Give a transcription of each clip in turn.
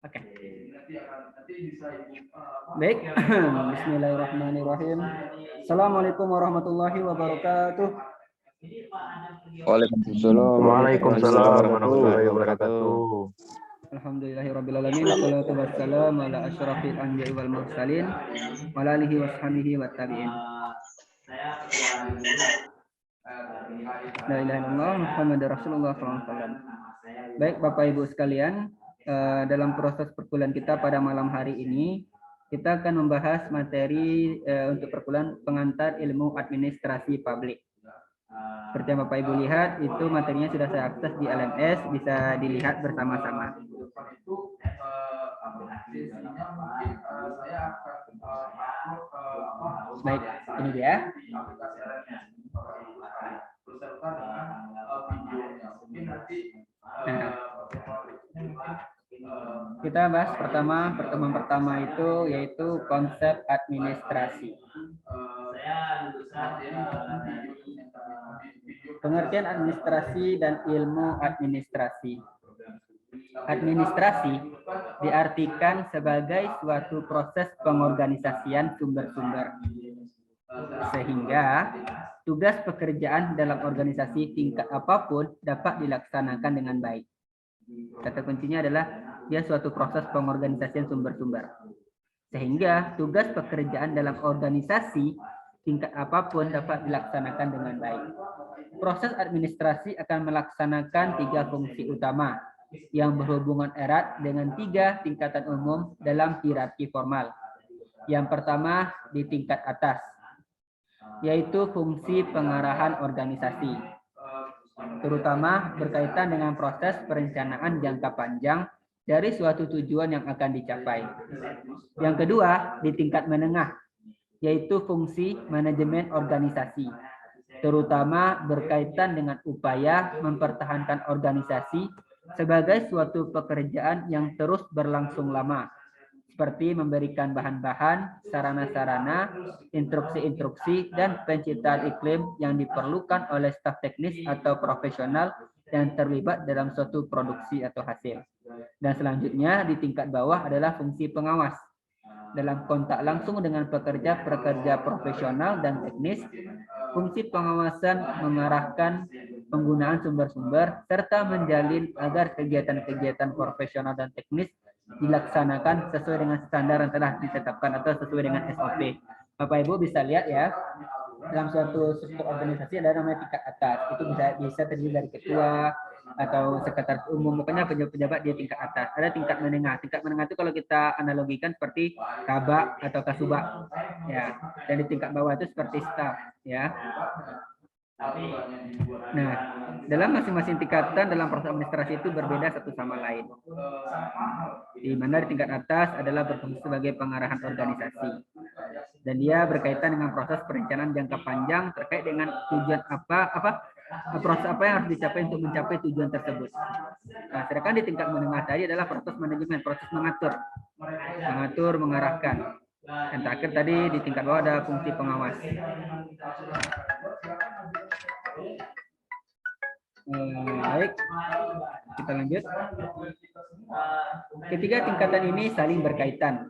Oke. Baik. Bismillahirrahmanirrahim. Assalamualaikum warahmatullahi wabarakatuh. Waalaikumsalam warahmatullahi Waalaikumsalam wabarakatuh. warahmatullahi wabarakatuh. Alhamdulillahirabbil alamin wassalatu wassalamu ala asyrafil anbiya'i wal mursalin wa ala alihi washabihi wattabi'in. La ilaha illallah Muhammadur Rasulullah sallallahu alaihi wasallam. Baik Bapak Ibu sekalian, dalam proses perkuliahan kita pada malam hari ini kita akan membahas materi untuk perkuliahan pengantar ilmu administrasi publik. Seperti yang Bapak Ibu lihat, itu materinya sudah saya akses di LMS, bisa dilihat bersama-sama. Baik, ini dia. Nah, kita bahas pertemuan pertama itu yaitu konsep administrasi. Pengertian administrasi dan ilmu administrasi. Administrasi diartikan sebagai suatu proses pengorganisasian sumber-sumber, sehingga tugas pekerjaan dalam organisasi tingkat apapun dapat dilaksanakan dengan baik. Kata kuncinya adalah dia suatu proses pengorganisasian sumber-sumber, sehingga tugas pekerjaan dalam organisasi tingkat apapun dapat dilaksanakan dengan baik. Proses administrasi akan melaksanakan 3 fungsi utama yang berhubungan erat dengan 3 tingkatan umum dalam hierarki formal. Yang pertama di tingkat atas, yaitu fungsi pengarahan organisasi, terutama berkaitan dengan proses perencanaan jangka panjang dari suatu tujuan yang akan dicapai. Yang kedua di tingkat menengah, yaitu fungsi manajemen organisasi, terutama berkaitan dengan upaya mempertahankan organisasi sebagai suatu pekerjaan yang terus berlangsung lama, seperti memberikan bahan-bahan, sarana-sarana, instruksi-instruksi, dan penciptaan iklim yang diperlukan oleh staf teknis atau profesional yang terlibat dalam suatu produksi atau hasil. Dan selanjutnya di tingkat bawah adalah fungsi pengawas. Dalam kontak langsung dengan pekerja-pekerja profesional dan teknis, fungsi pengawasan mengarahkan penggunaan sumber-sumber serta menjalin agar kegiatan-kegiatan profesional dan teknis dilaksanakan sesuai dengan standar yang telah ditetapkan atau sesuai dengan SOP. Bapak Ibu bisa lihat ya, dalam suatu struktur organisasi ada namanya tingkat atas. Itu bisa terdiri dari ketua atau sekretaris umum, pokoknya pejabat di tingkat atas. Ada tingkat menengah. Tingkat menengah itu kalau kita analogikan seperti kabak atau kasubag, ya. Dan di tingkat bawah itu seperti staf, ya. Nah, dalam masing-masing tingkatan dalam proses administrasi itu berbeda satu sama lain. Di mana di tingkat atas adalah berfungsi sebagai pengarahan organisasi, dan dia berkaitan dengan proses perencanaan jangka panjang terkait dengan tujuan proses apa yang harus dicapai untuk mencapai tujuan tersebut. Nah, sedangkan di tingkat menengah tadi adalah proses manajemen, proses mengatur, mengarahkan. Dan terakhir tadi di tingkat bawah ada fungsi pengawas. Baik, kita lanjut. Ketiga tingkatan ini saling berkaitan,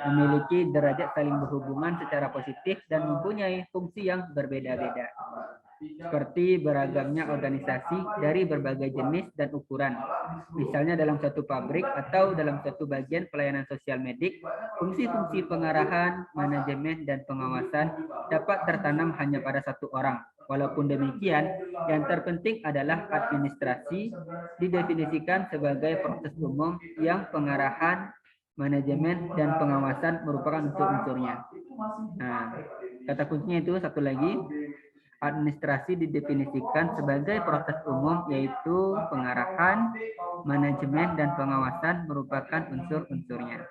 memiliki derajat saling berhubungan secara positif dan mempunyai fungsi yang berbeda-beda, seperti beragamnya organisasi dari berbagai jenis dan ukuran. Misalnya dalam satu pabrik atau dalam satu bagian pelayanan sosial medik, fungsi-fungsi pengarahan, manajemen, dan pengawasan dapat tertanam hanya pada satu orang. Walaupun demikian, yang terpenting adalah administrasi didefinisikan sebagai proses umum yang pengarahan, manajemen, dan pengawasan merupakan unsur-unsurnya. Nah, kata kuncinya itu satu lagi, administrasi didefinisikan sebagai proses umum yaitu pengarahan, manajemen, dan pengawasan merupakan unsur-unsurnya.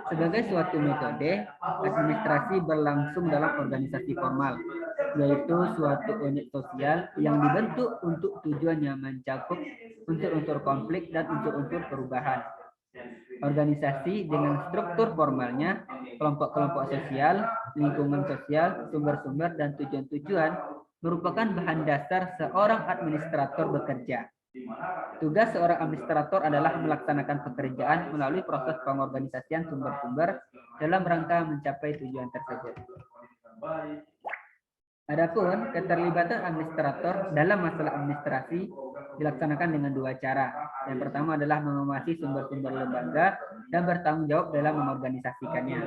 Sebagai suatu metode, administrasi berlangsung dalam organisasi formal, yaitu suatu unit sosial yang dibentuk untuk tujuannya mencakup unsur-unsur konflik dan unsur-unsur perubahan. Organisasi dengan struktur formalnya, kelompok-kelompok sosial, lingkungan sosial, sumber-sumber, dan tujuan-tujuan merupakan bahan dasar seorang administrator bekerja. Tugas seorang administrator adalah melaksanakan pekerjaan melalui proses pengorganisasian sumber-sumber dalam rangka mencapai tujuan tersebut. Adapun keterlibatan administrator dalam masalah administrasi dilaksanakan dengan dua cara. Yang pertama adalah mengawasi sumber-sumber lembaga dan bertanggung jawab dalam mengorganisasikannya.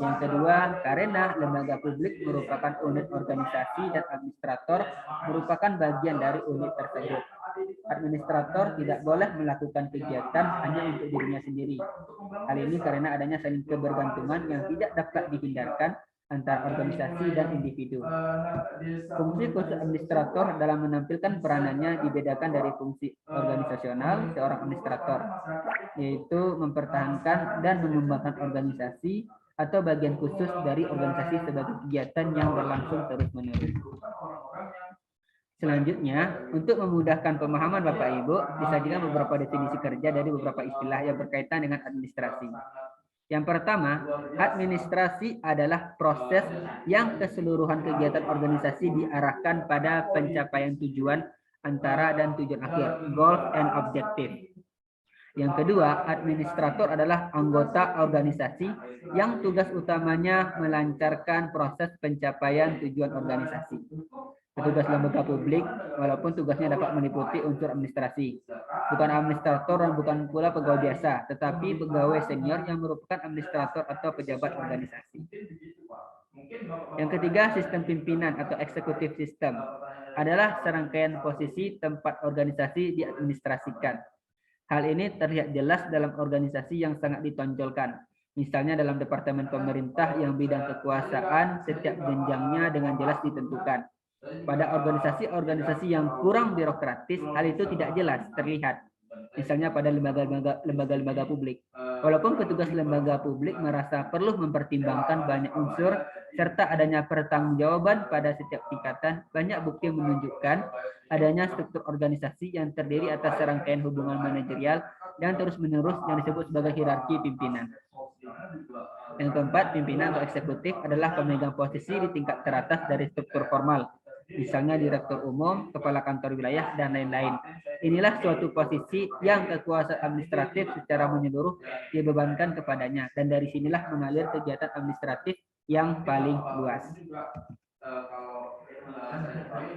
Yang kedua, karena lembaga publik merupakan unit organisasi dan administrator merupakan bagian dari unit tersebut. Administrator tidak boleh melakukan kegiatan hanya untuk dirinya sendiri. Hal ini karena adanya saling kebergantungan yang tidak dapat dihindarkan antara organisasi dan individu. Fungsi khusus administrator dalam menampilkan peranannya dibedakan dari fungsi organisasional seorang administrator, yaitu mempertahankan dan mengembangkan organisasi atau bagian khusus dari organisasi sebagai kegiatan yang berlangsung terus-menerus. Selanjutnya, untuk memudahkan pemahaman Bapak Ibu, disajikan beberapa definisi kerja dari beberapa istilah yang berkaitan dengan administrasi. Yang pertama, administrasi adalah proses yang keseluruhan kegiatan organisasi diarahkan pada pencapaian tujuan antara dan tujuan akhir, goal and objective. Yang kedua, administrator adalah anggota organisasi yang tugas utamanya melancarkan proses pencapaian tujuan organisasi. Petugas lembaga publik, walaupun tugasnya dapat meliputi unsur administrasi. Bukan administrator dan bukan pula pegawai biasa, tetapi pegawai senior yang merupakan administrator atau pejabat organisasi. Yang ketiga, sistem pimpinan atau executive system adalah serangkaian posisi tempat organisasi diadministrasikan. Hal ini terlihat jelas dalam organisasi yang sangat ditonjolkan. Misalnya dalam departemen pemerintah yang bidang kekuasaan setiap jenjangnya dengan jelas ditentukan. Pada organisasi-organisasi yang kurang birokratis, hal itu tidak jelas terlihat. Misalnya pada lembaga-lembaga publik. Walaupun petugas lembaga publik merasa perlu mempertimbangkan banyak unsur serta adanya pertanggungjawaban pada setiap tingkatan, banyak bukti menunjukkan adanya struktur organisasi yang terdiri atas serangkaian hubungan manajerial dan terus-menerus yang disebut sebagai hierarki pimpinan. Yang keempat, pimpinan atau eksekutif adalah pemegang posisi di tingkat teratas dari struktur formal. Misalnya direktur umum, kepala kantor wilayah, dan lain-lain. Inilah suatu posisi yang kekuasaan administratif secara menyeluruh dibebankan kepadanya, dan dari sinilah mengalir kegiatan administratif yang paling luas.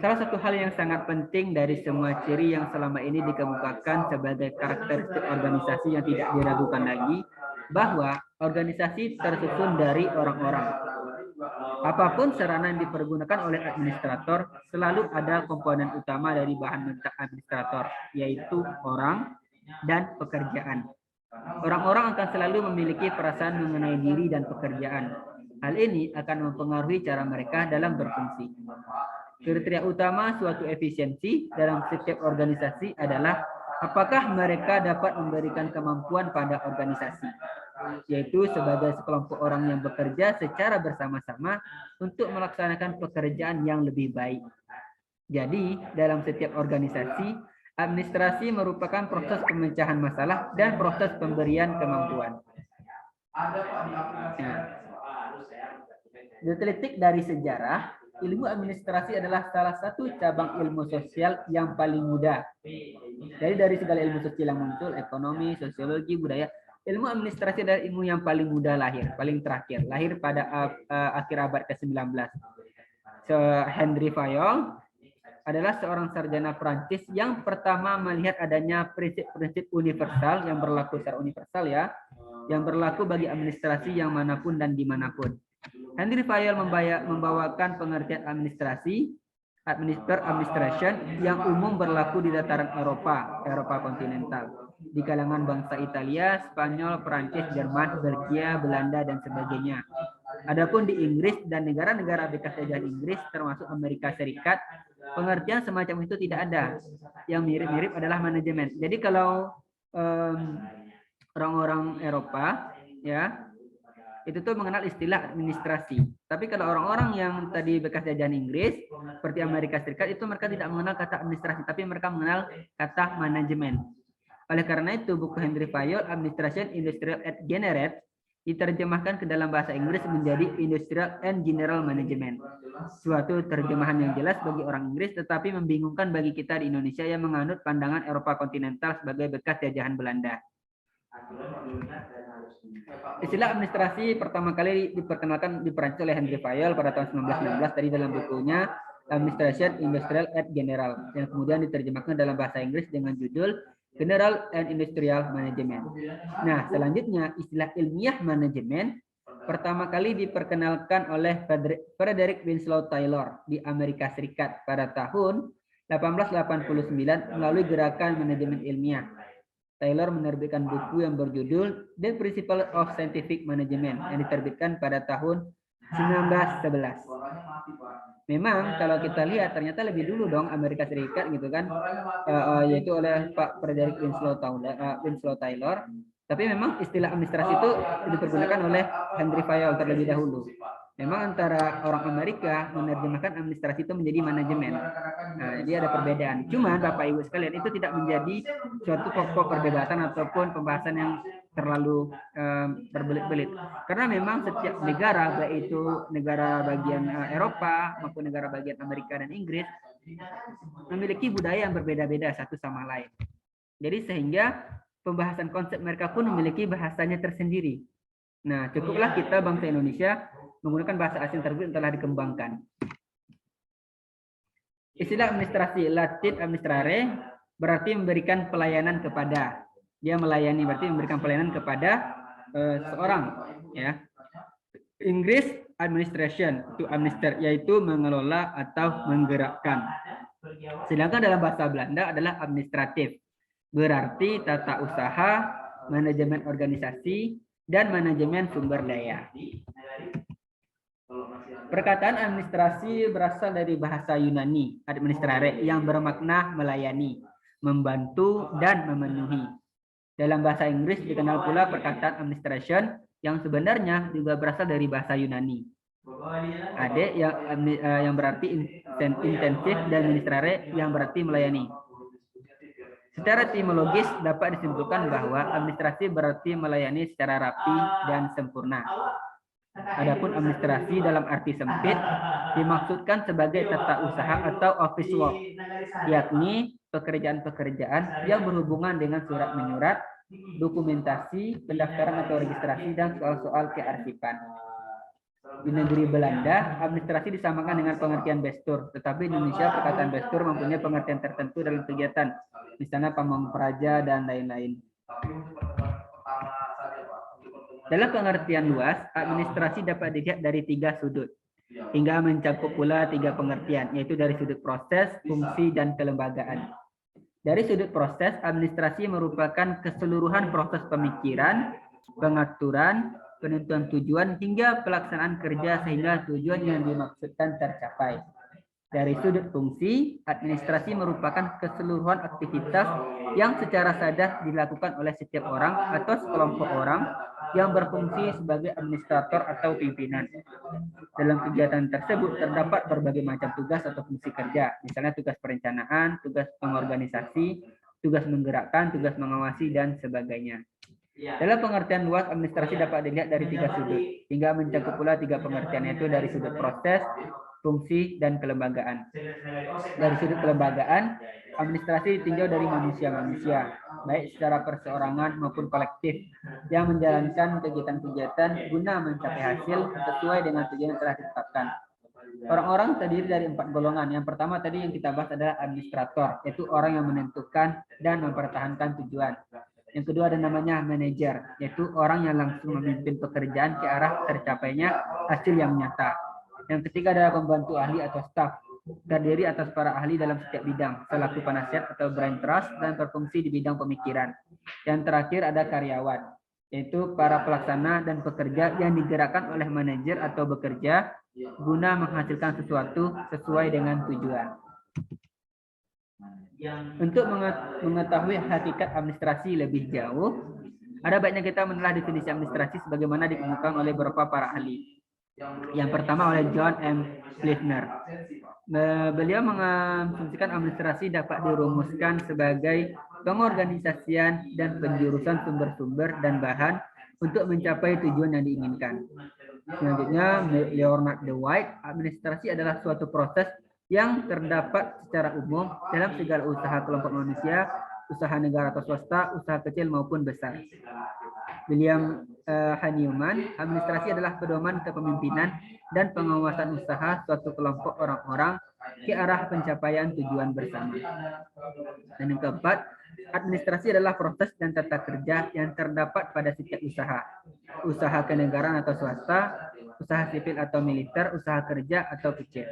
Salah satu hal yang sangat penting dari semua ciri yang selama ini dikemukakan sebagai karakteristik organisasi yang tidak diragukan lagi, bahwa organisasi tersusun dari orang-orang. Apapun sarana yang dipergunakan oleh administrator, selalu ada komponen utama dari bahan mentah administrator, yaitu orang dan pekerjaan. Orang-orang akan selalu memiliki perasaan mengenai diri dan pekerjaan. Hal ini akan mempengaruhi cara mereka dalam berfungsi. Kriteria utama suatu efisiensi dalam setiap organisasi adalah apakah mereka dapat memberikan kemampuan pada organisasi, yaitu sebagai sekelompok orang yang bekerja secara bersama-sama untuk melaksanakan pekerjaan yang lebih baik. Jadi, dalam setiap organisasi, administrasi merupakan proses pemecahan masalah dan proses pemberian kemampuan. Nah, detelik dari sejarah, ilmu administrasi adalah salah satu cabang ilmu sosial yang paling muda. Jadi dari segala ilmu sosial yang muncul, ekonomi, sosiologi, budaya, ilmu administrasi adalah ilmu yang paling muda lahir, paling terakhir. Lahir pada akhir abad ke-19. Henry Fayol adalah seorang sarjana Prancis yang pertama melihat adanya prinsip-prinsip universal yang berlaku secara universal ya, yang berlaku bagi administrasi yang manapun dan dimanapun. Henry Fayol membawakan pengertian administrasi, administration yang umum berlaku di dataran Eropa kontinental, di kalangan bangsa Italia, Spanyol, Perancis, Jerman, Belgia, Belanda, dan sebagainya. Adapun di Inggris dan negara-negara bekas jajahan Inggris, termasuk Amerika Serikat, pengertian semacam itu tidak ada. Yang mirip-mirip adalah manajemen. Jadi kalau orang-orang Eropa, ya, itu tuh mengenal istilah administrasi. Tapi kalau orang-orang yang tadi bekas jajahan Inggris, seperti Amerika Serikat, itu mereka tidak mengenal kata administrasi, tapi mereka mengenal kata manajemen. Oleh karena itu, buku Henry Fayol, Administration Industrial et Generet, diterjemahkan ke dalam bahasa Inggris menjadi Industrial and General Management. Suatu terjemahan yang jelas bagi orang Inggris tetapi membingungkan bagi kita di Indonesia yang menganut pandangan Eropa kontinental sebagai bekas jajahan Belanda. Istilah administrasi pertama kali diperkenalkan di Perancis oleh Henry Fayol pada tahun 1916 tadi dalam bukunya Administration Industrial and General, yang kemudian diterjemahkan dalam bahasa Inggris dengan judul General and Industrial Management. Nah, selanjutnya istilah ilmiah manajemen pertama kali diperkenalkan oleh Frederick Winslow Taylor di Amerika Serikat pada tahun 1889 melalui gerakan manajemen ilmiah. Taylor menerbitkan buku yang berjudul The Principles of Scientific Management yang diterbitkan pada tahun 1911. Memang kalau kita lihat ternyata lebih dulu dong Amerika Serikat gitu kan, yaitu oleh Pak Frederick Winslow Taylor. Tapi memang istilah administrasi itu dipergunakan oleh Henry Fayol terlebih dahulu. Memang antara orang Amerika menerjemahkan administrasi itu menjadi manajemen. Nah, jadi ada perbedaan. Cuman Bapak Ibu sekalian itu tidak menjadi suatu pokok perdebatan ataupun pembahasan yang terlalu berbelit-belit. Karena memang setiap negara, baik itu negara bagian Eropa maupun negara bagian Amerika dan Inggris, memiliki budaya yang berbeda-beda satu sama lain. Jadi sehingga pembahasan konsep mereka pun memiliki bahasanya tersendiri. Nah, cukuplah kita bangsa Indonesia menggunakan bahasa asing tersebut yang telah dikembangkan. Istilah administrasi Latin administrare berarti memberikan pelayanan kepada. Dia melayani berarti memberikan pelayanan kepada seorang, ya. Inggris administration to administer yaitu mengelola atau menggerakkan. Sedangkan dalam bahasa Belanda adalah administratif. Berarti tata usaha, manajemen organisasi, dan manajemen sumber daya. Perkataan administrasi berasal dari bahasa Yunani, administrare, yang bermakna melayani, membantu, dan memenuhi. Dalam bahasa Inggris dikenal pula perkataan administration yang sebenarnya juga berasal dari bahasa Yunani. Ade yang berarti intensif dan administrare yang berarti melayani. Secara etimologis dapat disimpulkan bahwa administrasi berarti melayani secara rapi dan sempurna. Adapun administrasi dalam arti sempit dimaksudkan sebagai tata usaha atau office work, yakni pekerjaan-pekerjaan yang berhubungan dengan surat menyurat, dokumentasi, pendaftaran atau registrasi, dan soal-soal kearsipan. Di negeri Belanda, administrasi disamakan dengan pengertian bestur, tetapi di Indonesia perkataan bestur mempunyai pengertian tertentu dalam kegiatan, misalnya pamong praja dan lain-lain. Dalam pengertian luas, administrasi dapat dilihat dari 3 sudut, hingga mencakup pula 3 pengertian, yaitu dari sudut proses, fungsi, dan kelembagaan. Dari sudut proses, administrasi merupakan keseluruhan proses pemikiran, pengaturan, penentuan tujuan, hingga pelaksanaan kerja sehingga tujuan yang dimaksudkan tercapai. Dari sudut fungsi, administrasi merupakan keseluruhan aktivitas yang secara sadar dilakukan oleh setiap orang atau sekelompok orang yang berfungsi sebagai administrator atau pimpinan. Dalam kegiatan tersebut terdapat berbagai macam tugas atau fungsi kerja, misalnya tugas perencanaan, tugas pengorganisasi, tugas menggerakkan, tugas mengawasi, dan sebagainya. Dalam pengertian luas, administrasi dapat dilihat dari 3 sudut, hingga mencakup pula 3 pengertian, yaitu dari sudut proses, fungsi, dan kelembagaan. Dari sudut kelembagaan, administrasi ditinjau dari manusia-manusia, baik secara perseorangan maupun kolektif, yang menjalankan kegiatan-kegiatan guna mencapai hasil sesuai dengan tujuan yang telah ditetapkan. Orang-orang terdiri dari 4 golongan. Yang pertama tadi yang kita bahas adalah administrator, yaitu orang yang menentukan dan mempertahankan tujuan. Yang kedua ada namanya manajer, yaitu orang yang langsung memimpin pekerjaan ke arah tercapainya hasil yang nyata. Yang ketiga adalah pembantu ahli atau staf, terdiri atas para ahli dalam setiap bidang, selaku penasihat atau brain trust, dan berfungsi di bidang pemikiran. Yang terakhir ada karyawan, yaitu para pelaksana dan pekerja yang digerakkan oleh manajer atau bekerja guna menghasilkan sesuatu sesuai dengan tujuan. Untuk mengetahui hakikat administrasi lebih jauh, ada baiknya kita menelaah definisi administrasi sebagaimana dikemukakan oleh beberapa para ahli. Yang pertama oleh John M. Plitner. Beliau mengasumsikan administrasi dapat dirumuskan sebagai pengorganisasian dan penjurusan sumber-sumber dan bahan untuk mencapai tujuan yang diinginkan. Selanjutnya, menurut Leonard White, administrasi adalah suatu proses yang terdapat secara umum dalam segala usaha kelompok manusia, usaha negara atau swasta, usaha kecil maupun besar. William Hahnemann, administrasi adalah pedoman kepemimpinan dan pengawasan usaha suatu kelompok orang-orang ke arah pencapaian tujuan bersama. Dan yang keempat, administrasi adalah proses dan tata kerja yang terdapat pada setiap usaha. Usaha kenegaraan atau swasta, usaha sipil atau militer, usaha kerja atau kecil.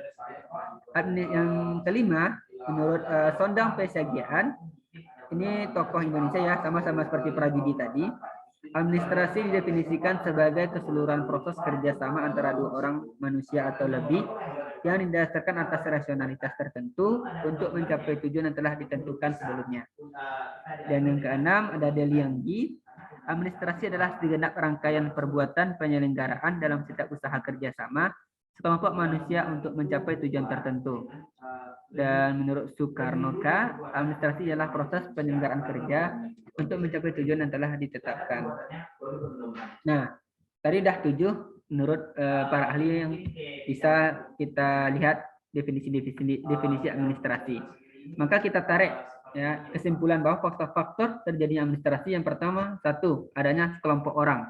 Yang kelima, menurut Sondang Pesagian, ini tokoh Indonesia ya, sama-sama seperti Prajudi tadi. Administrasi didefinisikan sebagai keseluruhan proses kerjasama antara dua orang manusia atau lebih yang didasarkan atas rasionalitas tertentu untuk mencapai tujuan yang telah ditentukan sebelumnya. Dan yang keenam ada Delianggi. Administrasi adalah segenap rangkaian perbuatan penyelenggaraan dalam setiap usaha kerjasama sekelompok manusia untuk mencapai tujuan tertentu. Dan menurut Soekarno-K, administrasi adalah proses penyelenggaraan kerja untuk mencapai tujuan yang telah ditetapkan. Nah, tadi dah 7 menurut para ahli yang bisa kita lihat definisi administrasi. Maka kita tarik ya kesimpulan bahwa faktor-faktor terjadinya administrasi yang pertama, satu, adanya sekelompok orang.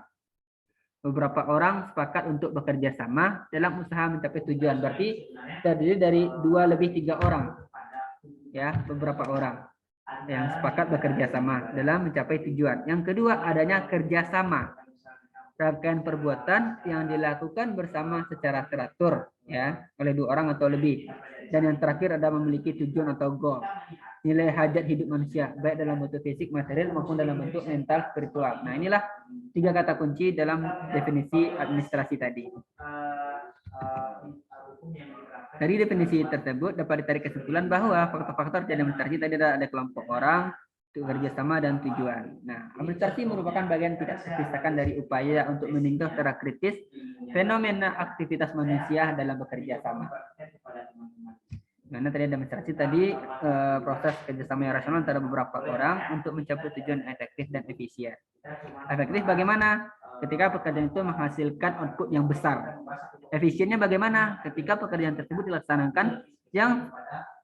Beberapa orang sepakat untuk bekerja sama dalam usaha mencapai tujuan. Berarti terdiri dari 2 lebih 3 orang. Ya, beberapa orang yang sepakat bekerja sama dalam mencapai tujuan. Yang kedua, adanya kerjasama. Rangkaian perbuatan yang dilakukan bersama secara teratur ya oleh 2 orang atau lebih. Dan yang terakhir ada memiliki tujuan atau goal. Nilai hajat hidup manusia, baik dalam bentuk fisik, material maupun dalam bentuk mental, spiritual. Nah, inilah 3 kata kunci dalam definisi administrasi tadi. Dari definisi tersebut dapat ditarik kesimpulan bahwa faktor-faktor dalam administrasi tadi ada kelompok orang, kerjasama dan tujuan. Nah, administrasi merupakan bagian tidak terpisahkan dari upaya untuk meninjau secara kritis fenomena aktivitas manusia dalam bekerja sama. Karena tadi administrasi tadi proses kerjasama yang rasional antara beberapa orang untuk mencapai tujuan efektif dan efisien. Efektif bagaimana? Ketika pekerjaan itu menghasilkan output yang besar. Efisiennya bagaimana? Ketika pekerjaan tersebut dilaksanakan yang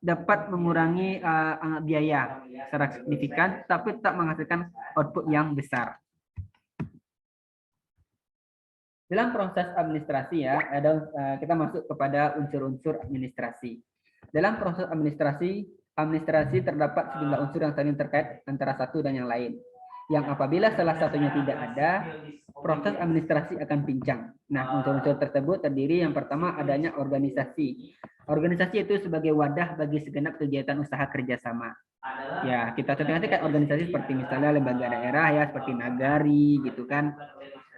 dapat mengurangi biaya secara signifikan, tapi tetap menghasilkan output yang besar. Dalam proses administrasi ya, kita masuk kepada unsur-unsur administrasi. Dalam proses administrasi terdapat sejumlah unsur yang saling terkait antara satu dan yang lain. Yang apabila salah satunya tidak ada, proses administrasi akan pincang. Nah, unsur-unsur tersebut terdiri yang pertama adanya organisasi. Organisasi itu sebagai wadah bagi segenap kegiatan usaha kerjasama. Ya, kita contohnya kan organisasi seperti misalnya lembaga daerah ya, seperti Nagari gitu kan,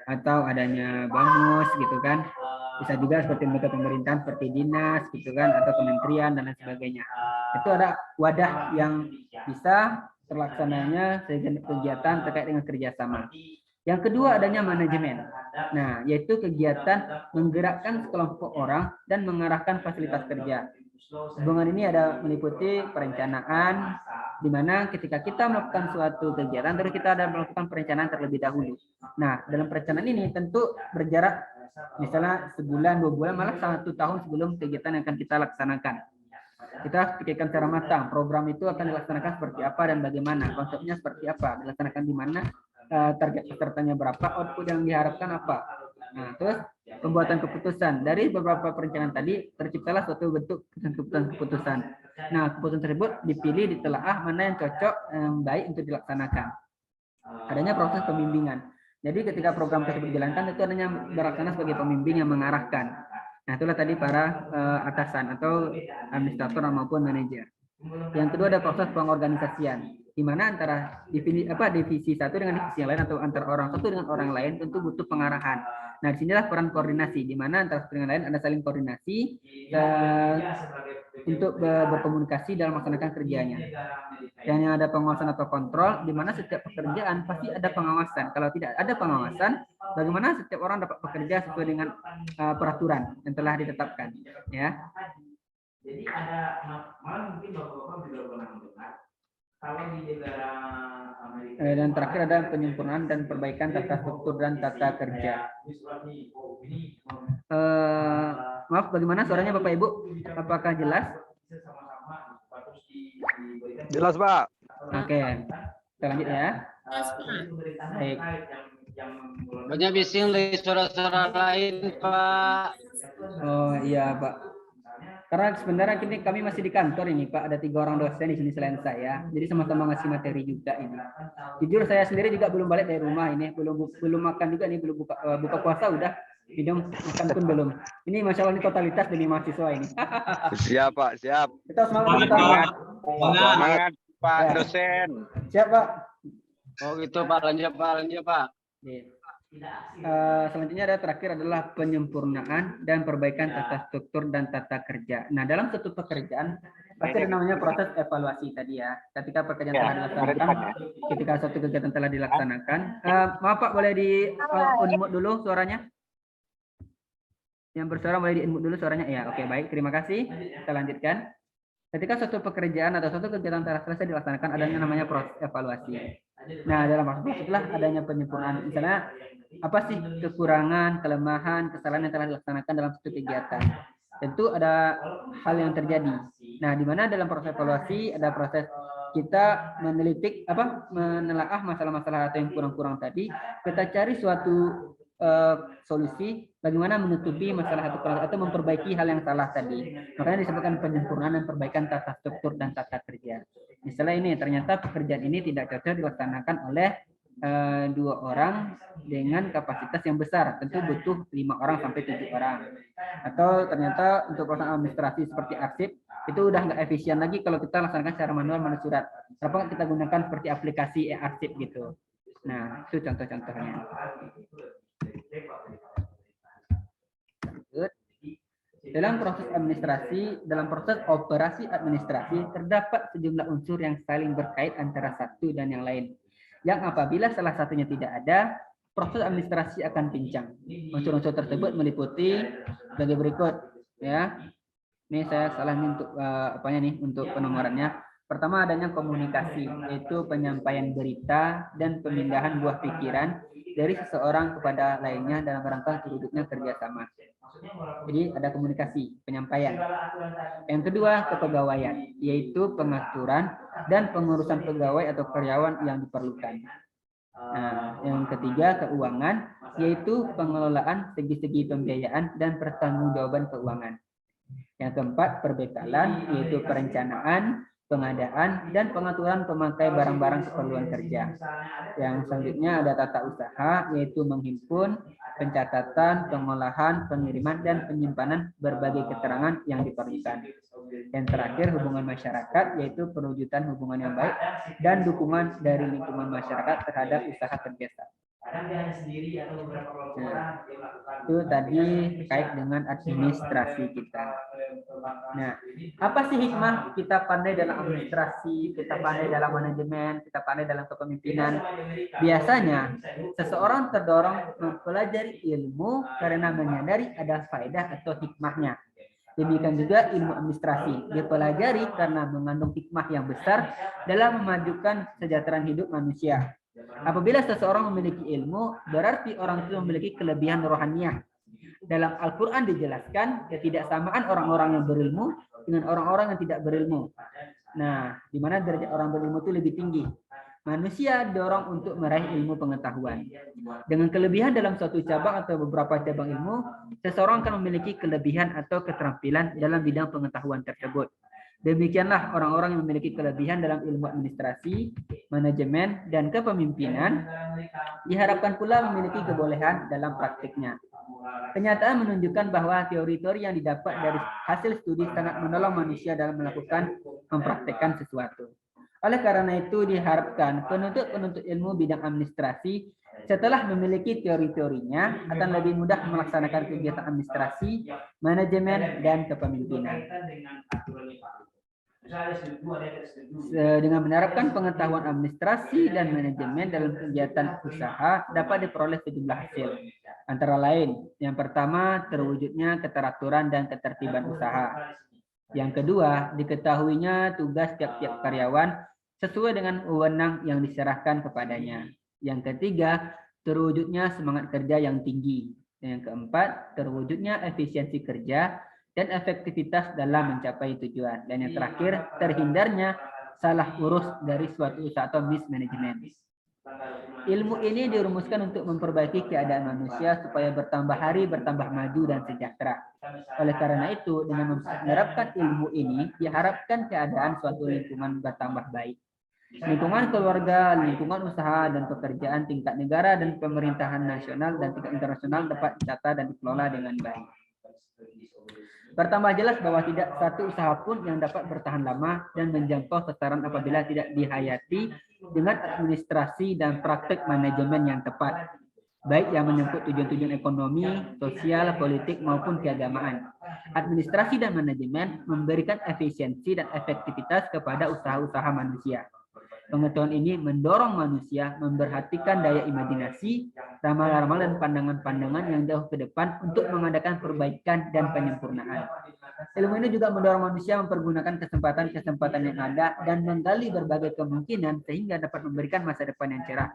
atau adanya BAMUS gitu kan. Bisa juga seperti lembaga pemerintahan seperti dinas gitu kan, atau kementerian dan lain sebagainya. Itu ada wadah yang bisa terlaksananya kegiatan terkait dengan kerjasama. Yang kedua adanya manajemen. Nah, yaitu kegiatan menggerakkan sekelompok orang dan mengarahkan fasilitas kerja. Hubungan ini ada meliputi perencanaan, di mana ketika kita melakukan suatu kegiatan, terus kita ada melakukan perencanaan terlebih dahulu. Nah, dalam perencanaan ini tentu berjarak misalnya sebulan, 2 bulan, malah 1 tahun sebelum kegiatan yang akan kita laksanakan. Kita pikirkan secara matang, program itu akan dilaksanakan seperti apa dan bagaimana, konsepnya seperti apa, dilaksanakan di mana, target pesertanya berapa, output yang diharapkan apa. Nah, terus pembuatan keputusan. Dari beberapa perencanaan tadi, terciptalah suatu bentuk keputusan. Nah, keputusan tersebut dipilih, ditelaah mana yang cocok, yang baik untuk dilaksanakan. Adanya proses pembimbingan. Jadi ketika program tersebut dijalankan, itu adanya berlaksana sebagai pembimbing yang mengarahkan. Nah, itulah tadi para atasan atau administrator maupun manajer. Yang kedua ada proses pengorganisasian, di mana antara divisi satu dengan divisi yang lain atau antara orang satu dengan orang lain tentu butuh pengarahan. Nah, disinilah peran koordinasi, di mana antara satu dengan lain ada saling koordinasi untuk berkomunikasi dalam melaksanakan kerjanya. Dan yang ada pengawasan atau kontrol, di mana setiap pekerjaan pasti ada pengawasan. Kalau tidak ada pengawasan, bagaimana setiap orang dapat bekerja sesuai dengan peraturan yang telah ditetapkan, ya. Jadi ada malah mungkin bapak-bapak juga pernah mendengar Dan terakhir ada penyempurnaan dan perbaikan tata struktur dan tata kerja. Maaf, bagaimana suaranya Bapak Ibu? Apakah jelas? Jelas, Pak. Oke, kita lanjut ya. Baik. Banyak bising dari suara-suara lain, Pak. Oh iya Pak. Karena sebenarnya kami masih di kantor ini Pak. Ada 3 orang dosen di sini selain saya. Jadi sama-sama ngasih materi juga ini. Jujur saya sendiri juga belum balik dari rumah ini. Belum makan juga nih. Belum buka puasa udah. Minum makan pun belum. Ini masya Allah ini totalitas demi mahasiswa ini. Siap, Pak. Siap. Kita semangat kita. Semangat, Pak Ya. dosen. Siap Pak. Oh gitu, Pak. Lanjut, Pak. Lanjut, Pak. Selanjutnya ada terakhir adalah penyempurnaan dan perbaikan tata struktur dan tata kerja. Nah, dalam suatu pekerjaan pasti ada namanya proses evaluasi tadi ya. Ketika pekerjaan telah dilaksanakan, ketika suatu kegiatan telah dilaksanakan. Maaf Pak, boleh di unmute dulu suaranya? Yang bersuara boleh di unmute dulu suaranya? Ya, oke baik. Terima kasih. Kita lanjutkan. Ketika suatu pekerjaan atau suatu kegiatan telah selesai dilaksanakan, adanya namanya proses evaluasi. Nah, dalam proses itulah adanya penyempurnaan. Misalnya, apa sih kekurangan, kelemahan, kesalahan yang telah dilaksanakan dalam suatu kegiatan? Tentu ada hal yang terjadi. Nah, di mana dalam proses evaluasi ada proses kita menelaah masalah-masalah atau yang kurang-kurang tadi, kita cari suatu solusi bagaimana menutupi masalah atau memperbaiki hal yang salah tadi. Makanya disebutkan penyempurnaan dan perbaikan tata struktur dan tata kerja. Misalnya ini ternyata pekerjaan ini tidak cocok dilaksanakan oleh 2 orang dengan kapasitas yang besar, tentu butuh 5 orang sampai 7 orang. Atau ternyata untuk proses administrasi seperti arsip itu udah nggak efisien lagi kalau kita laksanakan secara manual mana surat. Kenapa kita gunakan seperti aplikasi e-arsip gitu. Nah, itu contoh-contohnya. Dalam proses administrasi, dalam proses operasi administrasi terdapat sejumlah unsur yang saling berkait antara satu dan yang lain. Yang apabila salah satunya tidak ada, proses administrasi akan pincang. Unsur-unsur tersebut meliputi sebagai berikut, ya. Ini saya salah untuk penomorannya. Pertama adanya komunikasi, yaitu penyampaian berita dan pemindahan buah pikiran dari seseorang kepada lainnya dalam rangka terwujudnya kerjasama. Jadi ada komunikasi, penyampaian. Yang kedua kepegawaian, yaitu pengaturan dan pengurusan pegawai atau karyawan yang diperlukan. Nah, yang ketiga keuangan, yaitu pengelolaan segi-segi pembiayaan dan pertanggungjawaban keuangan. Yang keempat perbekalan, yaitu perencanaan, pengadaan, dan pengaturan pemakai barang-barang keperluan kerja. Yang selanjutnya ada tata usaha, yaitu menghimpun, pencatatan, pengolahan, pengiriman, dan penyimpanan berbagai keterangan yang diperlukan. Yang terakhir hubungan masyarakat, yaitu perwujudan hubungan yang baik dan dukungan dari lingkungan masyarakat terhadap usaha kerjasama. Nah, itu tadi terkait dengan administrasi kita. Nah, apa sih hikmah kita pandai dalam administrasi, kita pandai dalam manajemen, kita pandai dalam kepemimpinan? Biasanya seseorang terdorong mempelajari ilmu karena menyadari ada faedah atau hikmahnya. Demikian juga ilmu administrasi dipelajari karena mengandung hikmah yang besar dalam memajukan kesejahteraan hidup manusia. Apabila seseorang memiliki ilmu, berarti orang itu memiliki kelebihan rohaniah. Dalam Al-Quran dijelaskan ketidaksamaan orang-orang yang berilmu dengan orang-orang yang tidak berilmu. Nah, di mana derajat orang berilmu itu lebih tinggi. Manusia didorong untuk meraih ilmu pengetahuan. Dengan kelebihan dalam suatu cabang atau beberapa cabang ilmu, seseorang akan memiliki kelebihan atau keterampilan dalam bidang pengetahuan tersebut. Demikianlah orang-orang yang memiliki kelebihan dalam ilmu administrasi, manajemen, dan kepemimpinan diharapkan pula memiliki kebolehan dalam praktiknya. Kenyataan menunjukkan bahwa teori-teori yang didapat dari hasil studi sangat menolong manusia dalam mempraktekkan sesuatu. Oleh karena itu diharapkan penuntut-penuntut ilmu bidang administrasi setelah memiliki teori-teorinya akan lebih mudah melaksanakan kegiatan administrasi, manajemen, dan kepemimpinan. Dengan menerapkan pengetahuan administrasi dan manajemen dalam kegiatan usaha dapat diperoleh sejumlah hasil. Antara lain, yang pertama terwujudnya keteraturan dan ketertiban usaha. Yang kedua, diketahuinya tugas tiap-tiap karyawan sesuai dengan wewenang yang diserahkan kepadanya. Yang ketiga, terwujudnya semangat kerja yang tinggi. Dan yang keempat, terwujudnya efisiensi kerja dan efektivitas dalam mencapai tujuan. Dan yang terakhir, terhindarnya salah urus dari suatu usaha atau mismanagement. Ilmu ini dirumuskan untuk memperbaiki keadaan manusia supaya bertambah hari, bertambah maju dan sejahtera. Oleh karena itu, dengan menerapkan ilmu ini, diharapkan keadaan suatu lingkungan bertambah baik. Lingkungan keluarga, lingkungan usaha dan pekerjaan tingkat negara dan pemerintahan nasional dan tingkat internasional dapat ditata dan dikelola dengan baik. Pertama, jelas bahwa tidak satu usaha pun yang dapat bertahan lama dan menjangkau sasaran apabila tidak dihayati dengan administrasi dan praktek manajemen yang tepat, baik yang menyangkut tujuan-tujuan ekonomi, sosial, politik, maupun keagamaan. Administrasi dan manajemen memberikan efisiensi dan efektivitas kepada usaha-usaha manusia. Pengetahuan ini mendorong manusia memperhatikan daya imajinasi, ramal-ramal dan pandangan-pandangan yang jauh ke depan untuk mengadakan perbaikan dan penyempurnaan. Ilmu ini juga mendorong manusia mempergunakan kesempatan-kesempatan yang ada dan menggali berbagai kemungkinan sehingga dapat memberikan masa depan yang cerah,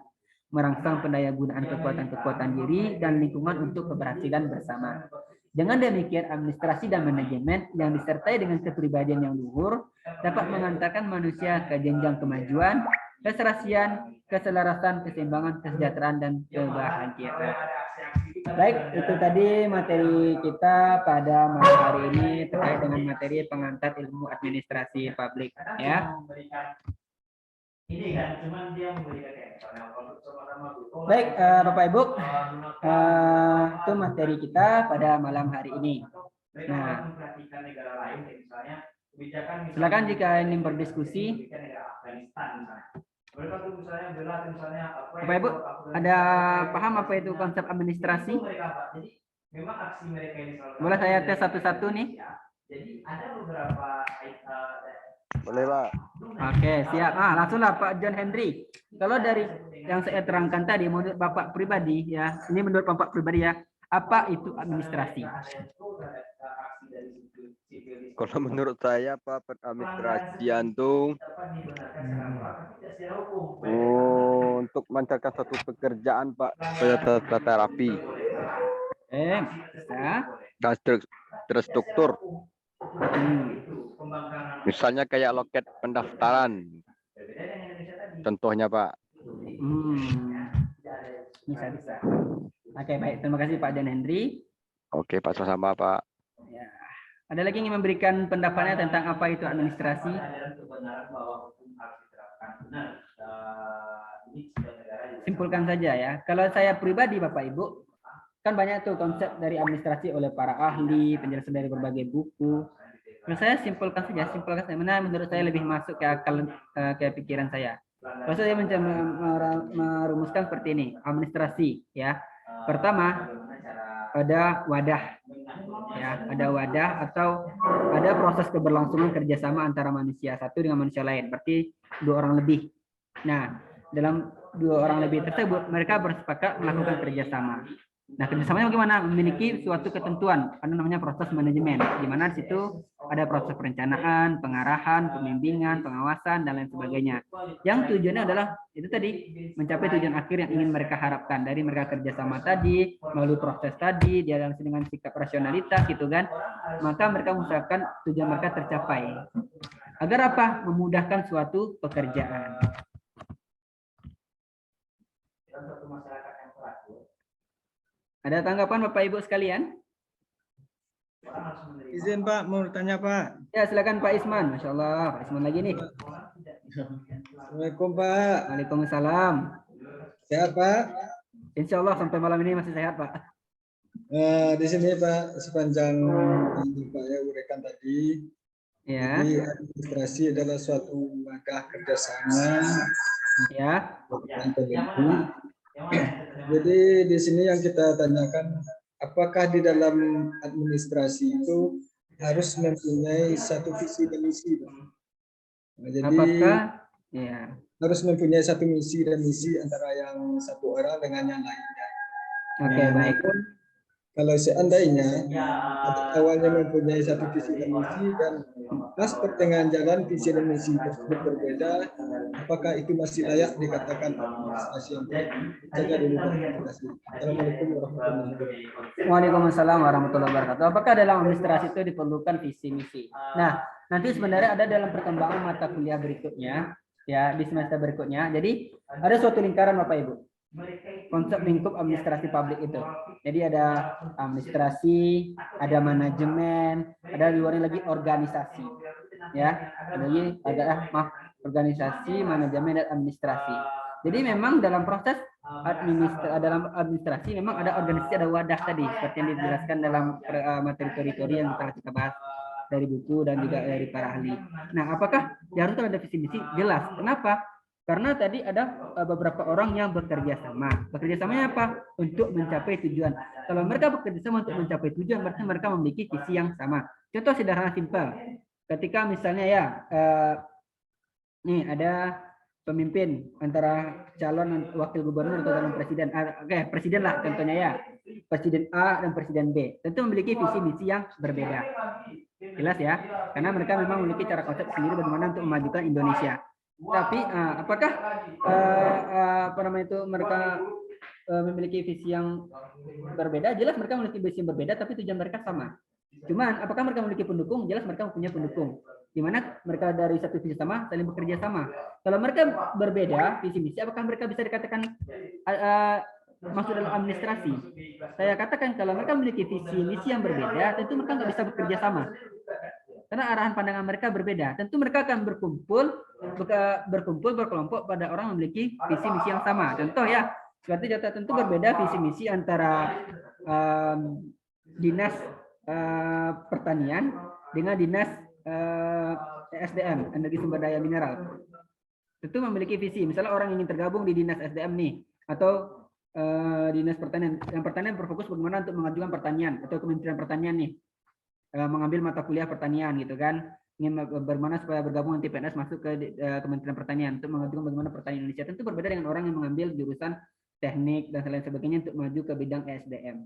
merangsang pendayagunaan kekuatan-kekuatan diri dan lingkungan untuk keberhasilan bersama. Dengan demikian, administrasi dan manajemen yang disertai dengan kepribadian yang luhur dapat mengantarkan manusia ke jenjang kemajuan, keserasian, keselarasan, keseimbangan, kesejahteraan, dan kebahagiaan. Baik, itu tadi materi kita pada malam hari ini terkait dengan materi pengantar ilmu administrasi publik, ya. Ini kan cuman dia memberikan baik, Bapak Ibu, itu materi kita pada malam hari ini. Nah, silakan jika ingin berdiskusi. Bapak Ibu, ada paham apa itu konsep administrasi? Boleh saya tes satu-satu nih? Jadi ada beberapa Boleh, Pak. Oke, siap. Langsunglah Pak John Henry. Kalau dari yang saya terangkan tadi, menurut Bapak pribadi ya, ini menurut Bapak pribadi ya, apa itu administrasi? Kalau menurut saya Pak, administrasian tuh untuk melancarkan satu pekerjaan Pak, supaya tertata rapi dan terstruktur. Misalnya kayak loket pendaftaran. Contohnya Pak. Bisa. Oke, baik. Terima kasih Pak John Henry. Oke Pak, sama-sama Pak. Ya. Ada lagi yang memberikan pendapatnya tentang apa itu administrasi? Simpulkan saja ya. Kalau saya pribadi Bapak Ibu, kan banyak tuh konsep dari administrasi oleh para ahli, penjelasan dari berbagai buku. Kalau saya simpulkan saja, mana menurut saya lebih masuk ke akal, ke pikiran saya. Kalau saya merumuskan seperti ini, administrasi ya. Pertama, ada wadah ya, ada wadah atau ada proses keberlangsungan kerjasama antara manusia satu dengan manusia lain, berarti dua orang lebih. Nah, dalam dua orang lebih tersebut mereka bersepakat melakukan kerjasama. Nah, kerjasamanya bagaimana? Memiliki suatu ketentuan, ada namanya proses manajemen, di mana di situ ada proses perencanaan, pengarahan, pembimbingan, pengawasan, dan lain sebagainya. Yang tujuannya adalah itu tadi, mencapai tujuan akhir yang ingin mereka harapkan dari mereka kerjasama tadi, melalui proses tadi, dia dengan sikap rasionalitas gitu kan, maka mereka mengusahakan tujuan mereka tercapai. Agar apa? Memudahkan suatu pekerjaan. Ada tanggapan Bapak Ibu sekalian? Izin Pak, mau bertanya Pak. Ya silakan Pak Isman. Masya Allah, Pak Isman lagi nih. Assalamualaikum Pak. Waalaikumsalam. Sehat Pak? Insya Allah sampai malam ini masih sehat Pak. Di sini Pak, sepanjang Pak ya uraikan tadi, Ya. jadi administrasi adalah suatu langkah kerjasama Ya. Jadi di sini yang kita tanyakan, apakah di dalam administrasi itu harus mempunyai satu visi dan misi? Nah, jadi apakah ya harus mempunyai satu misi dan misi antara yang satu orang dengan yang lainnya. Oke, baik. Kalau seandainya awalnya mempunyai satu visi dan misi dan pas pertengahan jalan visi dan misi tersebut berbeda, apakah itu masih layak dikatakan administrasi yang baik? Saja dulu Pak. Terima kasih. Assalamualaikum warahmatullahi wabarakatuh. Waalaikumsalam warahmatullahi wabarakatuh. Apakah dalam administrasi itu diperlukan visi misi? Nah, nanti sebenarnya ada dalam perkembangan mata kuliah berikutnya, ya di semester berikutnya. Jadi ada suatu lingkaran Bapak Ibu. Konsep lingkup administrasi publik itu. Jadi ada administrasi, ada manajemen, ada di luarnya lagi organisasi. Ya, ada organisasi, manajemen dan administrasi. Jadi memang dalam proses dalam administrasi memang ada organisasi, ada wadah tadi seperti yang dijelaskan dalam materi teritori yang telah kita bahas dari buku dan juga dari para ahli. Nah, apakah harus ada visi misi? Jelas. Kenapa? Karena tadi ada beberapa orang yang bekerja sama. Bekerja samanya apa? Untuk mencapai tujuan. Kalau mereka bekerja sama untuk mencapai tujuan, berarti mereka memiliki visi yang sama. Contoh sederhana simpel. Ketika misalnya ya, nih ada pemimpin antara calon wakil gubernur atau calon presiden. Oke, presiden lah contohnya ya. Presiden A dan presiden B. Tentu memiliki visi misi yang berbeda. Jelas ya? Karena mereka memang memiliki cara konsep sendiri bagaimana untuk memajukan Indonesia. Tapi apakah mereka memiliki visi yang berbeda? Jelas mereka memiliki visi yang berbeda, tapi tujuan mereka sama. Cuman apakah mereka memiliki pendukung? Jelas mereka punya pendukung. Di mana mereka dari satu visi sama saling bekerja sama. Kalau mereka berbeda visi misi, apakah mereka bisa dikatakan masuk dalam administrasi? Saya katakan kalau mereka memiliki visi misi yang berbeda, tentu mereka nggak bisa bekerja sama. Karena arahan pandangan mereka berbeda. Tentu mereka akan berkumpul berkelompok pada orang yang memiliki visi misi yang sama. Contoh ya, seperti data tentu berbeda visi misi antara dinas pertanian dengan dinas SDM, energi sumber daya mineral. Tentu memiliki visi. Misalnya orang ingin tergabung di dinas SDM nih, atau dinas pertanian. Yang pertanian berfokus bagaimana untuk mengajukan pertanian atau Kementerian Pertanian nih. Mengambil mata kuliah pertanian gitu kan, ingin bagaimana supaya bergabung nanti PNS masuk ke Kementerian Pertanian untuk mengajukan bagaimana pertanian Indonesia. Tentu berbeda dengan orang yang mengambil jurusan teknik dan lain sebagainya untuk maju ke bidang ESDM.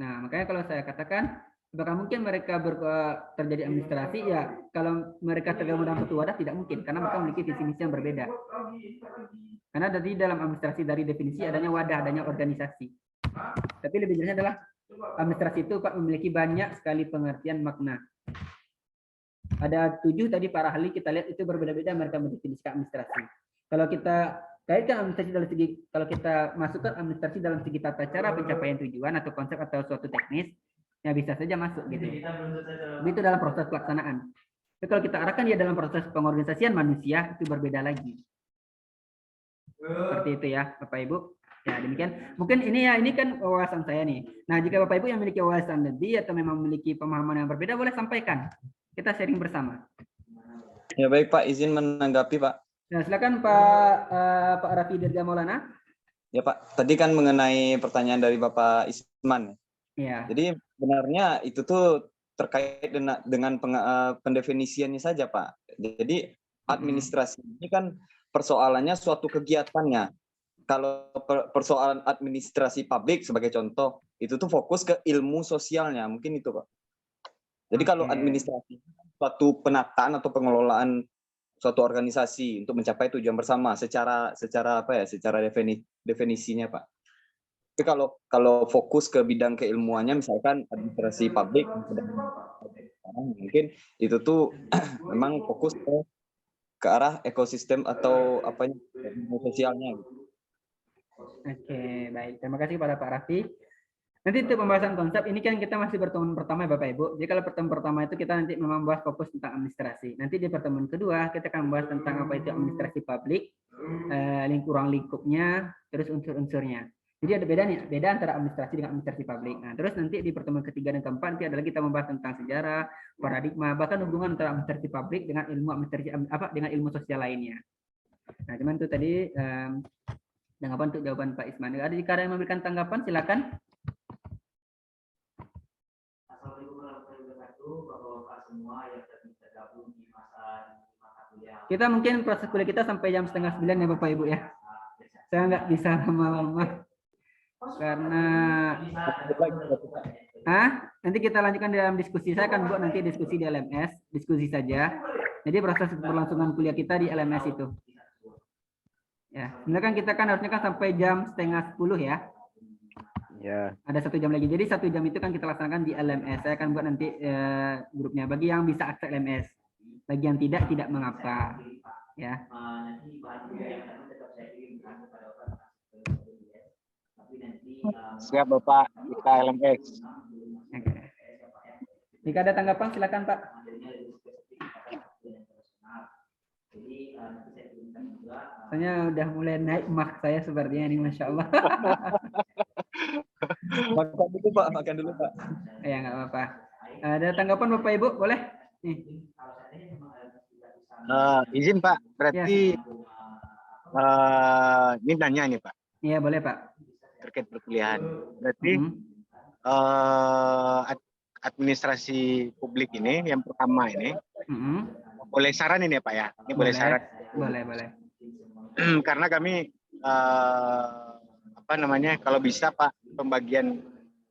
Nah, makanya kalau saya katakan apakah mungkin mereka terjadi administrasi? Ya, kalau mereka tergabung dalam satu wadah tidak mungkin karena mereka memiliki visi misi yang berbeda. Karena dari dalam administrasi dari definisi adanya wadah, adanya organisasi. Tapi lebih jelasnya adalah administrasi itu Pak memiliki banyak sekali pengertian makna. Ada 7 tadi para ahli kita lihat itu berbeda-beda mereka mendefinisikan administrasi. Kalau kita kaitkan administrasi dalam segi, kalau kita masukkan administrasi dalam segi tata cara pencapaian tujuan atau konsep atau suatu teknis, ya bisa saja masuk gitu. Itu dalam proses pelaksanaan. Tapi kalau kita arahkan dia dalam proses pengorganisasian manusia itu berbeda lagi. Seperti itu ya, Bapak Ibu. Ya, demikian. Mungkin ini kan wawasan saya nih. Nah, jika Bapak Ibu yang memiliki wawasan lebih atau memang memiliki pemahaman yang berbeda, boleh sampaikan. Kita sharing bersama. Ya baik Pak, izin menanggapi Pak. Nah, silakan Pak Raffi Dirga Maulana. Ya Pak, tadi kan mengenai pertanyaan dari Bapak Isman. Ya. Jadi sebenarnya itu tuh terkait dengan pendefinisiannya saja Pak. Jadi administrasi ini kan persoalannya suatu kegiatannya. Kalau persoalan administrasi publik sebagai contoh, itu tuh fokus ke ilmu sosialnya, mungkin itu Pak. Jadi kalau administrasi suatu penataan atau pengelolaan suatu organisasi untuk mencapai tujuan bersama secara apa ya, secara definisinya Pak. Tapi kalau fokus ke bidang keilmuannya, misalkan administrasi publik, mungkin itu tuh memang fokus ke arah ekosistem atau apa sosialnya. Oke, baik. Terima kasih kepada Pak Raffi. Nanti untuk pembahasan konsep ini kan kita masih pertemuan pertama ya Bapak Ibu. Jadi kalau pertemuan pertama itu kita nanti memang bahas fokus tentang administrasi. Nanti di pertemuan kedua kita akan membahas tentang apa itu administrasi publik, ruang lingkupnya, terus unsur-unsurnya. Jadi ada beda antara administrasi dengan administrasi publik. Nah, terus nanti di pertemuan ketiga dan keempat nanti adalah kita membahas tentang sejarah, paradigma, bahkan hubungan antara administrasi publik dengan ilmu administrasi dengan ilmu sosial lainnya. Nah, cuman itu tadi tanggapan untuk jawaban Pak Isman. Ada jika ada yang memberikan tanggapan, silakan. Kita mungkin proses kuliah kita sampai jam 8:30 ya Bapak Ibu ya. Saya nggak bisa lama-lama. Karena nanti kita lanjutkan dalam diskusi. Saya akan buat nanti diskusi di LMS, diskusi saja. Jadi proses berlangsungan kuliah kita di LMS itu. Ya, sebenarnya kan kita kan harusnya kan sampai jam 9:30 ya. Ya. Ada 1 jam lagi. Jadi 1 jam itu kan kita laksanakan di LMS. Saya akan buat nanti grupnya bagi yang bisa akses LMS. Bagi yang tidak mengapa. Ya. Siap Bapak, kita LMS. Oke. Jika ada tanggapan silakan Pak. Soalnya udah mulai naik mark saya sepertinya ini, Masya Allah. Makan dulu Pak, makan dulu Pak. Ya nggak apa-apa. Ada tanggapan Bapak Ibu boleh? Nih. Izin Pak, berarti ini nanya nih Pak, Iya boleh Pak. terkait perkuliahan. Berarti administrasi publik ini yang pertama ini, boleh saran ini ya Pak ya? Ini boleh saran. Boleh. Karena kami kalau bisa Pak pembagian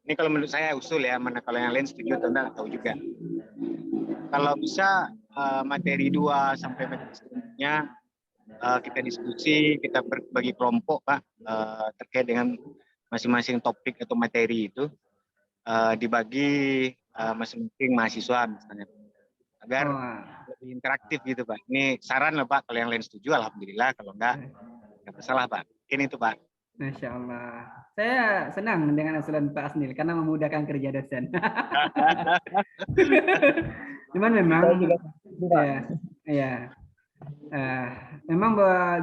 ini, kalau menurut saya usul ya, mana kalau yang lain setuju atau enggak tahu juga. Kalau bisa materi 2 sampai materi selanjutnya kita diskusi, kita bagi kelompok Pak, terkait dengan masing-masing topik atau materi itu dibagi masing-masing mahasiswa misalnya, agar lebih interaktif gitu Pak. Ini saran lah Pak, kalau yang lain setuju alhamdulillah, kalau enggak nggak masalah Pak. Ini itu Pak. Masya Allah. Saya senang dengan usulan Pak Asnil karena memudahkan kerja dosen. Cuman memang memang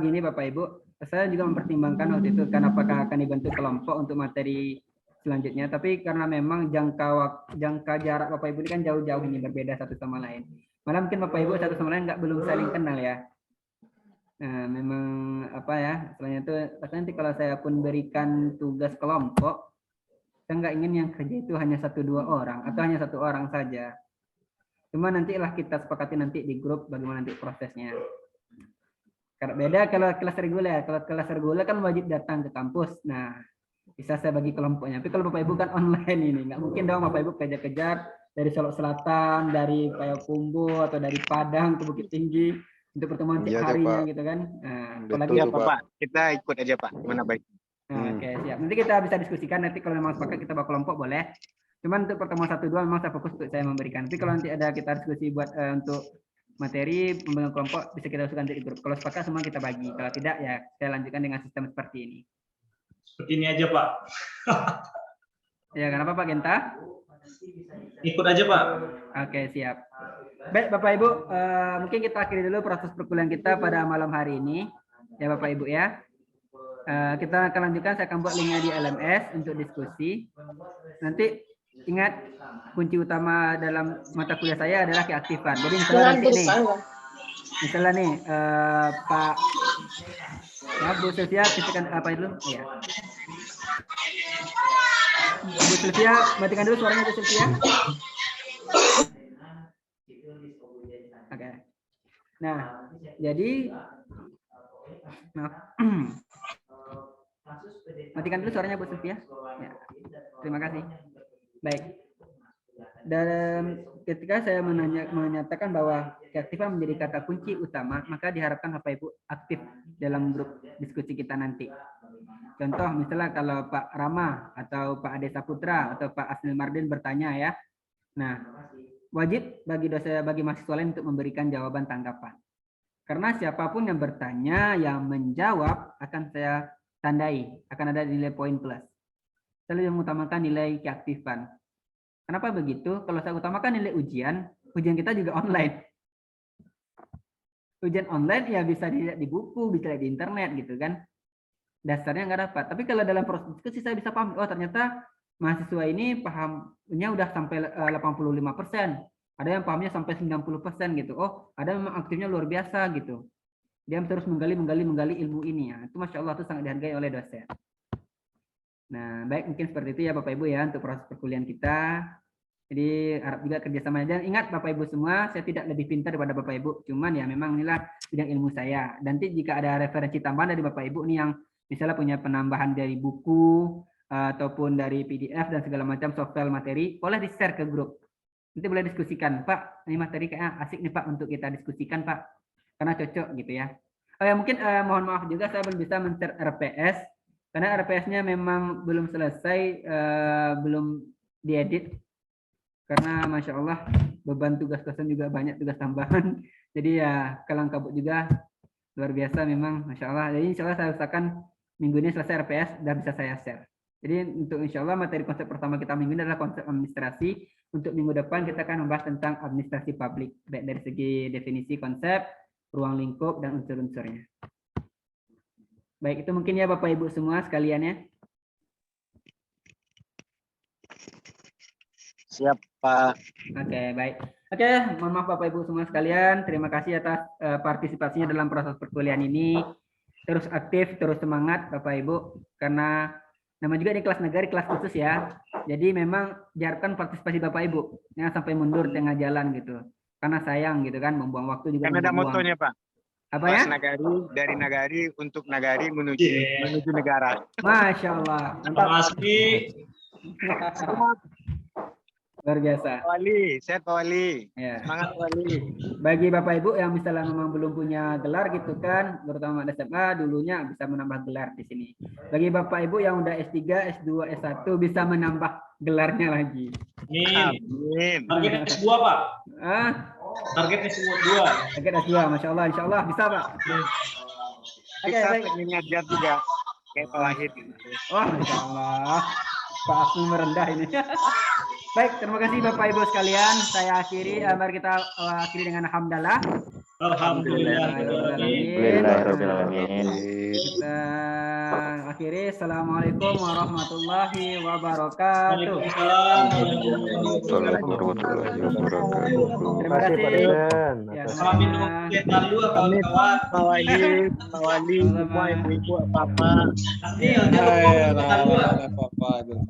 begini Bapak Ibu, saya juga mempertimbangkan waktu itu kan apakah akan dibentuk kelompok untuk materi selanjutnya, tapi karena memang jangka jarak Bapak Ibu ini kan jauh-jauh ini, berbeda satu sama lain. Malah mungkin Bapak Ibu satu sama lain belum saling kenal ya. Nah, memang selain itu nanti kalau saya pun berikan tugas kelompok, saya nggak ingin yang kerja itu hanya 1-2 orang atau hanya 1 orang saja. Cuma nantilah kita sepakati nanti di grup bagaimana nanti prosesnya. Karena beda kalau kelas reguler. Kalau kelas reguler kan wajib datang ke kampus. Nah, bisa saya bagi kelompoknya. Tapi kalau Bapak Ibu kan online ini, nggak mungkin dong Bapak Ibu kejar-kejar dari Solok Selatan, dari Payakumbuh atau dari Padang ke Bukit Tinggi untuk pertemuan tiap harinya gitu kan. Nah, apalagi Ya Pak, kita ikut aja Pak, gimana baik. Oke, siap. Nanti kita bisa diskusikan, nanti kalau memang sepakat kita bawa kelompok boleh. Cuman untuk pertemuan 1-2 memang saya fokus untuk saya memberikan. Tapi kalau nanti ada kita diskusi buat untuk materi pembangunan kelompok, bisa kita usulkan di grup. Kalau sepakat semua kita bagi. Kalau tidak ya saya lanjutkan dengan sistem seperti ini. Seperti ini aja Pak. Ya, kenapa Pak Genta? Ikut aja Pak. Oke, siap. Baik Bapak Ibu, mungkin kita akhiri dulu proses perkuliahan kita pada malam hari ini. Ya Bapak Ibu ya. Kita akan lanjutkan, saya akan buat linknya di LMS untuk diskusi. Nanti ingat, kunci utama dalam mata kuliah saya adalah keaktifan. Jadi misalnya nanti nih, misalnya nih Pak Bu Sylvia, kita apa dulu? Ya. Bu Sylvia, matikan dulu suaranya Bu Sylvia. Oke. Nah, jadi maaf. Matikan dulu suaranya Bu Sylvia. Ya. Terima kasih. Baik. Dan ketika saya menyatakan bahwa keaktifan menjadi kata kunci utama, maka diharapkan Bapak Ibu aktif dalam grup diskusi kita nanti. Contoh misalnya kalau Pak Rama atau Pak Ade Saputra atau Pak Asnil Mardin bertanya ya. Nah, wajib bagi mahasiswa lain untuk memberikan jawaban tanggapan. Karena siapapun yang bertanya, yang menjawab akan saya tandai, akan ada nilai poin plus. Saya lebih mengutamakan nilai keaktifan. Kenapa begitu? Kalau saya utamakan nilai ujian kita juga online. Ujian online ya bisa dilihat di buku, bisa dilihat di internet gitu kan. Dasarnya nggak dapat. Tapi kalau dalam proses diskusi saya bisa paham, oh ternyata mahasiswa ini pahamnya udah sampai 85%. Ada yang pahamnya sampai 90% gitu. Oh, ada yang memang aktifnya luar biasa gitu. Dia terus menggali ilmu ini ya. Itu Masya Allah itu sangat dihargai oleh dosen. Nah, baik mungkin seperti itu ya Bapak Ibu ya untuk proses perkuliahan kita. Jadi harap juga kerjasama. Dan ingat Bapak Ibu semua, saya tidak lebih pintar daripada Bapak Ibu. Cuman ya memang inilah bidang ilmu saya. Dan nanti jika ada referensi tambahan dari Bapak Ibu nih yang misalnya punya penambahan dari buku ataupun dari PDF dan segala macam softfile materi, boleh di-share ke grup. Nanti boleh diskusikan, Pak, ini materi kayaknya asik nih Pak untuk kita diskusikan Pak, karena cocok gitu ya. Oh ya mungkin mohon maaf juga saya belum bisa men-share RPS, karena RPS-nya memang belum selesai, belum diedit, karena Masya Allah beban tugas kosan juga banyak, tugas tambahan, jadi ya kelang kabut juga, luar biasa memang Masya Allah. Jadi insya Allah saya usahakan minggu ini selesai RPS dan bisa saya share. Jadi untuk insya Allah materi konsep pertama kita minggu ini adalah konsep administrasi. Untuk minggu depan kita akan membahas tentang administrasi publik, baik dari segi definisi konsep, ruang lingkup, dan unsur-unsurnya. Baik, itu mungkin ya Bapak Ibu semua sekalian ya. Siap, Pak. Oke, baik. Oke, mohon maaf Bapak Ibu semua sekalian. Terima kasih atas partisipasinya dalam proses perkuliahan ini. Terus aktif, terus semangat Bapak Ibu. Karena nama juga ini kelas negari, kelas khusus ya. Jadi memang diharapkan partisipasi Bapak Ibu. Jangan sampai mundur tengah jalan gitu. Karena sayang gitu kan, membuang waktu juga. Kan ada membuang uang. motonya, Pak. Apa ya? Kelas nagari, dari nagari, untuk nagari, menuju negara. Masya Allah. Terima kasih. Luar biasa. Pak Wali, sehat Pak Wali. Ya. Semangat Pak Wali. Bagi Bapak Ibu yang misalnya memang belum punya gelar gitu kan, terutama SMA dulunya bisa menambah gelar di sini. Bagi Bapak Ibu yang udah S3, S2, S1 bisa menambah gelarnya lagi. Amin. Amin. Target S2, Pak. Ah, Target S2. target S2, Masya Allah, Insya Allah bisa Pak. Oke, Bisa baik. teknik ngajar juga. Kayak Pak Wahid. Wah, Masya Allah. Pak Asmi merendah ini. Baik, terima kasih Bapak Ibu sekalian. Saya akhiri, mari kita akhiri dengan hamdalah. Alhamdulillah. Alhamdulillahirrahmanirrahim. Kita akhiri. Assalamualaikum warahmatullahi wabarakatuh. Waalaikumsalam warahmatullahi wabarakatuh. Terima kasih. Ya, Amin. Kawan-kawan. Pak Wahid, Pak Wali, semua ibu-ibu apa-apa. Iya, jangan lupa.